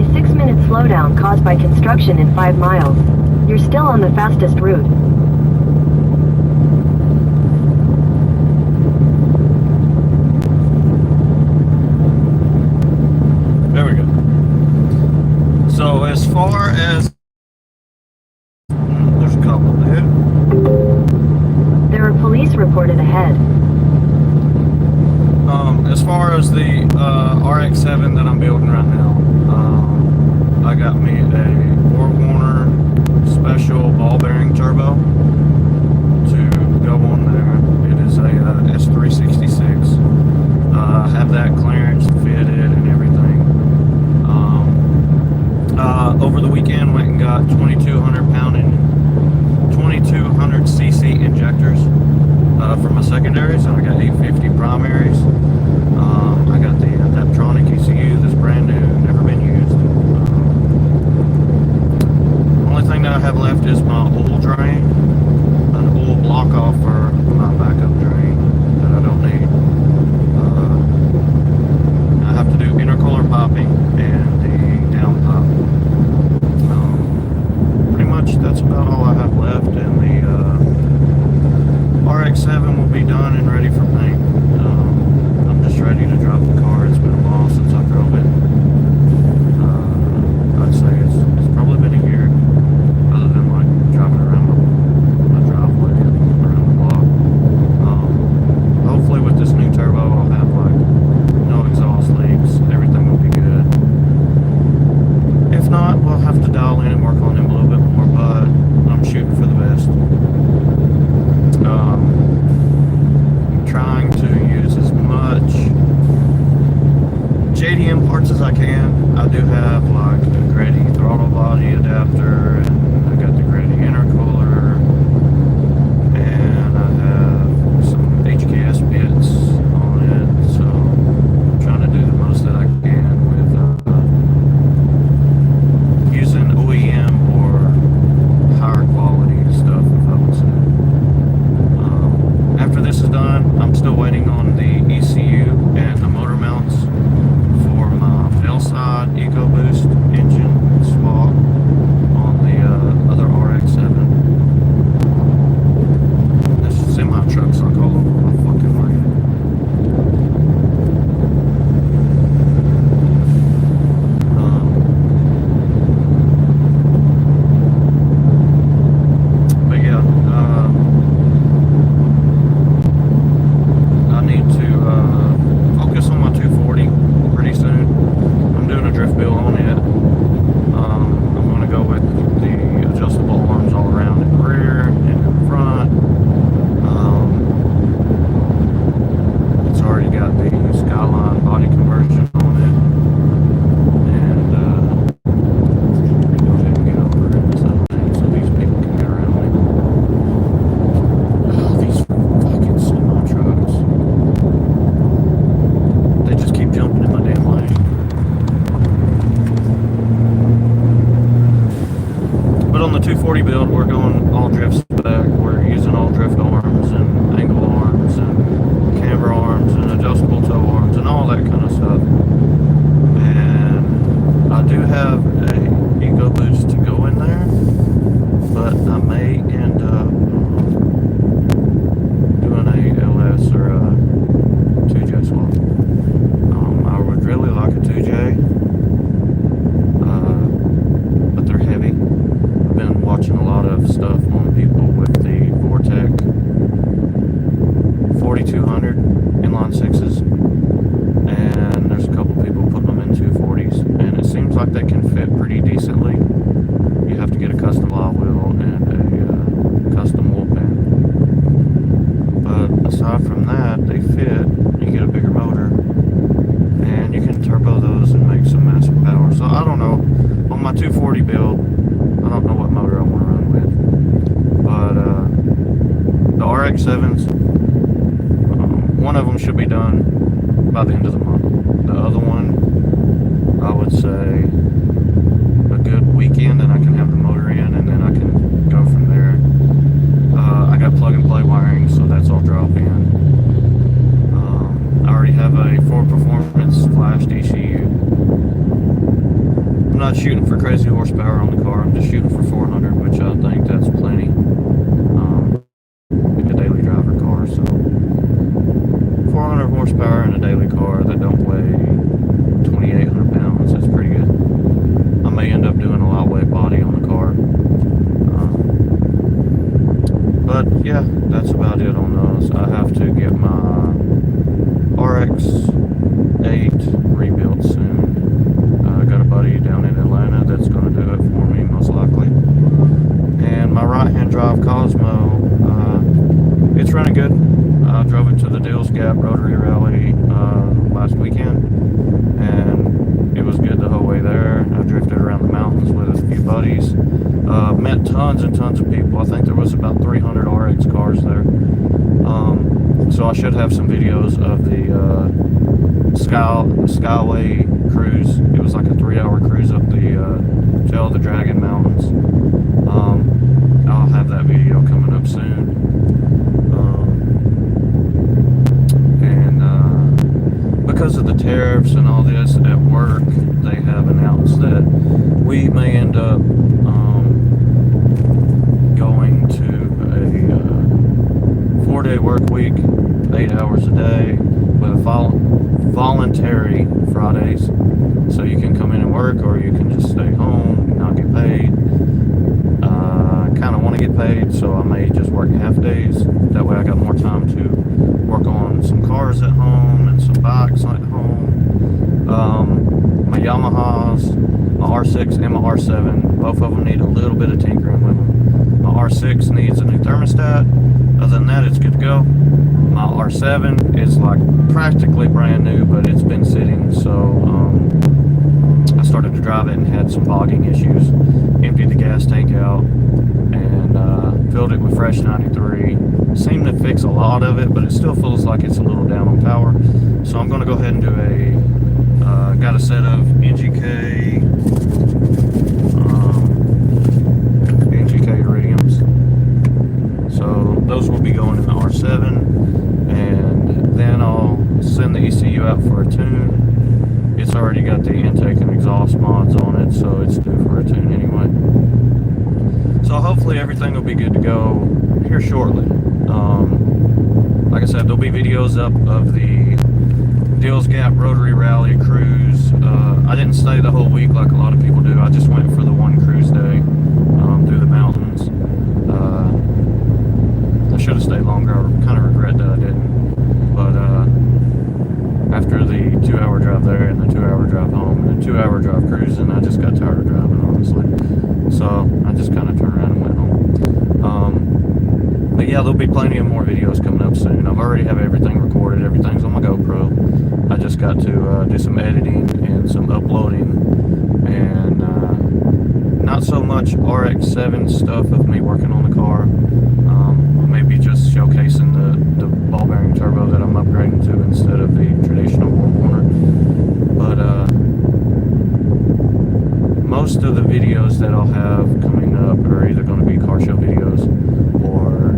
a 6-minute slowdown caused by construction in 5 miles. You're still on the fastest route. There we go. So as far as there's a couple there. There are police reported ahead. As far as the RX-7 that I'm building right now, I got me a BorgWarner special ball bearing turbo to go on there. It is a S366. I have that clearance fitted and everything. Over the weekend went and got 2200 cc injectors for my secondaries, and I got 850 primaries. I got the Adaptronic ECU that's brand new, never been used. Only thing that I have left is my oil drain, an oil block off for my backup drain that I don't need. I have to do intercooler piping and the down pipe. Pretty much that's about all I have left, and the RX-7 will be done and ready for paint. I'm just ready to drop the car. It's been a while since I drove it. I'd say it's probably been a year, other than like driving around my driveway around the block. Hopefully with this new turbo I'll have like no exhaust leaks. Everything will be good. If not, we'll have to dial in and work on him a little bit more, but I'm shooting for the best. I'm trying to use as much JDM parts as I can. I do have like a Grady throttle body adapter, and I got the Grady intercooler, and I have some HKS bits on it, so I'm trying to do the most that I can with using OEM or higher quality stuff, if I would say. After this is done, I'm still waiting on the ECU and the motor mounts for my L-side EcoBoost engine swap on the other RX-7. This semi-truck's like all over my fucking way. But yeah, I need to focus on my 240 pretty soon. I'm doing a drift build on it. I'm going to go with the adjustable arms all around in the rear and in the front. It's already got the Skyline body conversion on it. And let me go ahead and get over it so these people can get around me. Oh, these fucking semi-trucks. They just keep jumping in my damn lane. But on the 240 build, we're going all drift spec. We're using all drift arms and angle arms and camber arms and adjustable tow arms and all that kind of stuff. And I do have a EcoBoost to go in there, but I may end up doing a LS or a 2J swap. I would really like a 2J, but they're heavy. I've been watching a lot of stuff on people with the Vortec 4200 inline sixes, and there's a couple people putting them in 240s, and it seems like they can fit pretty decently. You have to get a custom live wheel and a custom wheel pan. But aside from that, they fit. You get a bigger motor, and you can turbo those and make some massive power. So I don't know. On my 240 build, I don't know what motor I want to run with. But the RX-7s, one of them should be done by the end of the month. The other one, I would say a good weekend, and I can have the motor in, and then I can go from there. I got plug and play wiring, so that's all drop in. I already have a Ford Performance flashed ECU. I'm not shooting for crazy horsepower on the car. I'm just shooting for 400, which I think that's plenty in a daily driver car. So 400 horsepower in a daily car that don't weigh 2,800 pounds. That's pretty good. I may end up doing a lightweight body on the car. But yeah, that's about it on those. I have to get my RX-8 rebuilt soon. I got a buddy down in Atlanta that's going to do it for me, most likely. And my right-hand drive Cosmo, it's running good. I drove it to the Dills Gap Rotary Rally last weekend, and it was good the whole way there. I drifted around the mountains with a few buddies. Met tons and tons of people. I think there was about 300 RX cars there. So I should have some videos of the Skyway cruise. It was like a 3-hour cruise up the Tail of the Dragon Mountains. I'll have that video coming up soon. Because of the tariffs and all this at work, they have announced that we may end up going to a 4-day work week, 8 hours a day, with a voluntary Fridays. So you can come in and work, or you can just stay home, not get paid. I kind of want to get paid, so I may just work half days. That way I got more time to work on some cars at home and some bikes at home. My Yamahas, my R6 and my R7, both of them need a little bit of tinkering with them. My R6 needs a new thermostat. Other than that, it's good to go. My R7 is like practically brand new, but it's been sitting, so I started to drive it and had some bogging issues. Emptied the gas tank out and filled it with fresh 93. Seemed to fix a lot of it, but it still feels like it's a little down on power. So I'm going to go ahead and do got a set of NGK iridiums. So those will be going in the R7, and then I'll send the ECU out for a tune. It's already got the intake and exhaust mods on it, so it's due for a tune anyway. So hopefully everything will be good to go here shortly. Like I said, there'll be videos up of the Dills Gap Rotary Rally cruise. I didn't stay the whole week like a lot of people do. I just went for the one cruise day through the mountains. I should have stayed longer. I kind of regret that I didn't. But after the 2-hour drive there and the 2-hour drive home and the 2-hour drive cruising, I just got tired of driving, honestly. So I just kind of turned around and went home. But yeah, there'll be plenty of more videos coming up soon. I've already have everything recorded. Everything's on my GoPro. I just got to do some editing and some uploading, and not so much RX-7 stuff of me working on the car. Maybe just showcasing the ball bearing turbo that I'm upgrading to instead of the traditional one-corner. But most of the videos that I'll have coming up are either going to be car show videos or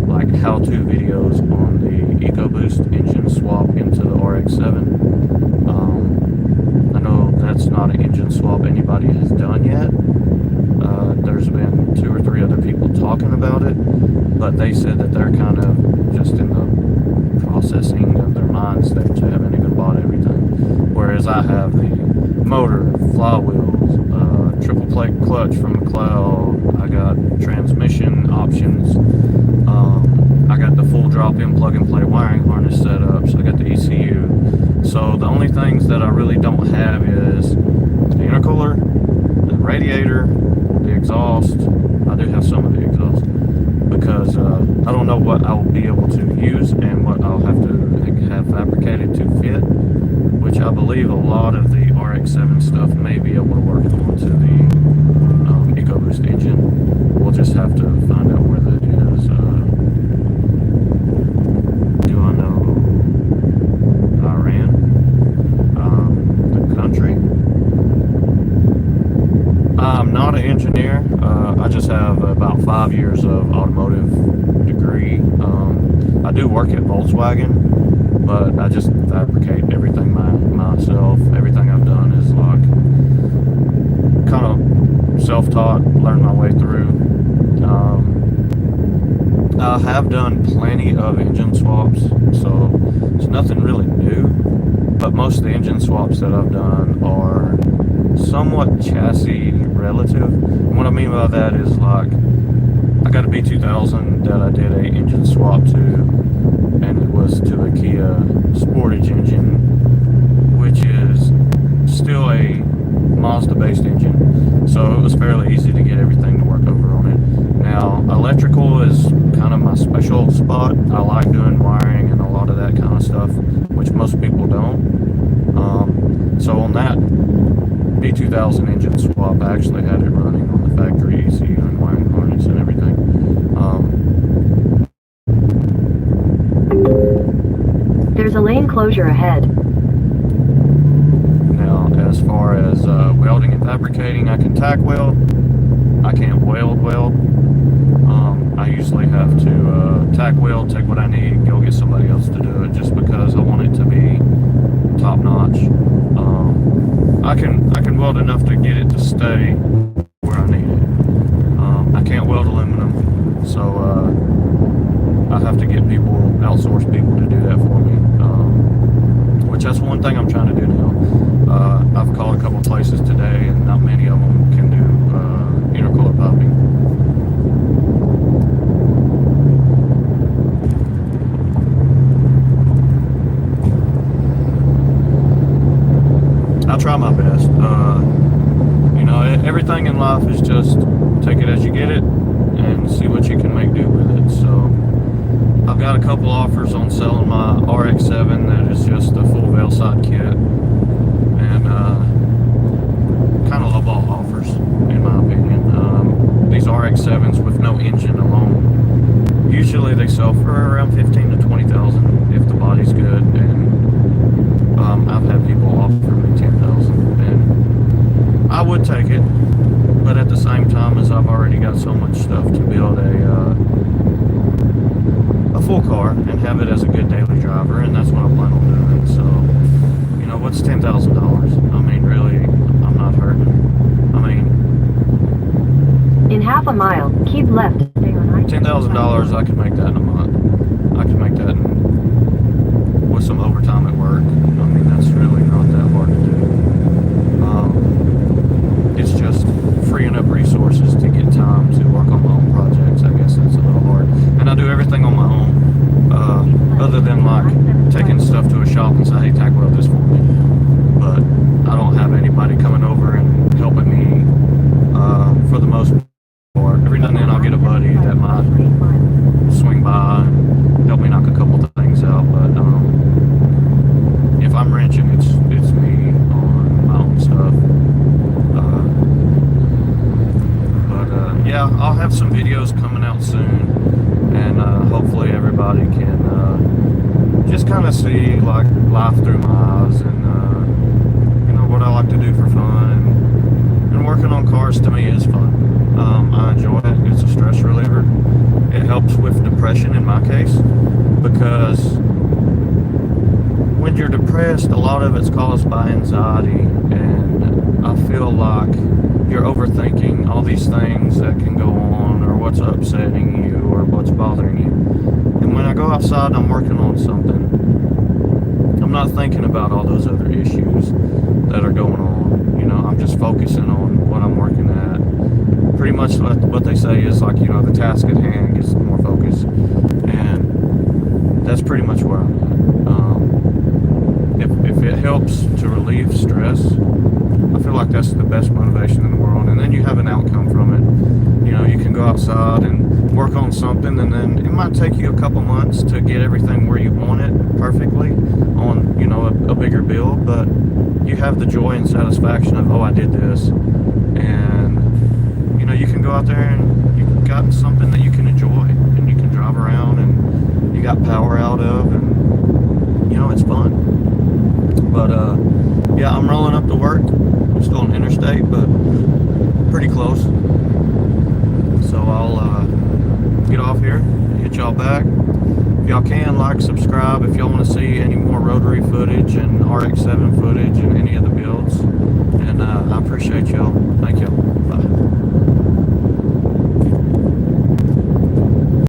like how-to videos on the EcoBoost engine swap into the RX-7. I know that's not an engine swap anybody has done yet. There's been 2 or 3 other people talking about it, but they said that they're kind of just in the processing of their minds that they haven't even bought everything. Whereas I have the motor, flywheels, triple plate clutch from McLeod. I got transmission options. I got the full drop-in plug-and-play wiring harness set up. So I got the ECU. So the only things that I really don't have is the intercooler, the radiator, the exhaust. I do have some of the exhaust because I don't know what I'll be able to use and what I'll have to have fabricated to fit, which I believe a lot of the RX-7 stuff may be able to work onto the EcoBoost engine. We'll just have to find out where that is. Do I know Iran? The country? I'm not an engineer. I just have about 5 years of automotive degree. I do work at Volkswagen, but I just fabricate everything myself. Everything I've done is like kind of self-taught, learned my way through. I have done plenty of engine swaps, so it's nothing really new, but most of the engine swaps that I've done are somewhat chassis relative. And what I mean by that is, like, I got a B2000 that I did a engine swap to, and it was to a Kia Sportage engine, which is still a Mazda-based engine, so it was fairly easy to get everything to work over on it. Now, electrical is kind of my special spot. I like doing wiring and a lot of that kind of stuff, which most people don't. So on that B2000 engine swap, I actually had it running on the factory ECU and wiring harness and everything. There's a lane closure ahead. Now, as far as welding and fabricating, I can tack weld. I can't weld. I usually have to tack weld, take what I need, and go get somebody else to do it, just because I want it to be top notch. I can weld enough to get it to stay where I need it. I can't weld aluminum, so I have to get outsource people to do that for me. Which that's one thing I'm trying to do now. I've called a couple places today, and not many of them can do intercooler popping. I try my best. Everything in life is just take it as you get it and see what you can make do with it. So I've got a couple offers on selling my RX-7 that is just a full veil side kit, and kind of lowball offers in my opinion. These RX-7s with no engine alone, usually they sell for around 15 to 20,000 if the body's good, and I've had people offer me 10,000, and I would take it, but at the same time, as I've already got so much stuff to build a full car and have it as a good daily driver, and that's what I plan on doing. So, what's $10,000? I mean, really, I'm not hurting. I mean, in half a mile, keep left. Stay on $10,000, I could make that in a month. I could make that with some overtime at work. I mean, that's really not that hard to do. It's just freeing up resources to get time to work on my own projects. I guess that's a little hard. And I do everything on my own, other than like taking stuff to a shop and say, hey, tack weld this for me. But I don't have anybody coming over and helping me for the most part. Every now and then I'll get a buddy that might swing by and help me knock a couple of things out. But if I'm wrenching, it's me on my own stuff. Yeah, I'll have some videos coming out soon, and hopefully everybody can just kind of see like life through my eyes, and what I like to do for fun, and working on cars to me is fun. I enjoy it. It's a stress reliever. It helps with depression in my case, because when you're depressed, a lot of it's caused by anxiety, and I feel like you're overthinking all these things that can go on, or what's upsetting you, or what's bothering you. And when I go outside and I'm working on something, I'm not thinking about all those other issues that are going on. I'm just focusing on what I'm working at. Pretty much what they say is like, the task at hand gets more focus. And that's pretty much where I'm at. If it helps to relieve stress, I feel like that's the best motivation in the world, and then you have an outcome from it. You can go outside and work on something, and then it might take you a couple months to get everything where you want it perfectly on, a bigger build, but you have the joy and satisfaction of, oh, I did this, and you can go out there and you've got something that you can enjoy, and you can drive around, and you got power out of, and it's fun. But yeah, I'm rolling up to work. I'm still on interstate, but pretty close. So I'll get off here and hit y'all back. If y'all can, like, subscribe if y'all want to see any more rotary footage and RX-7 footage and any of the builds. And I appreciate you.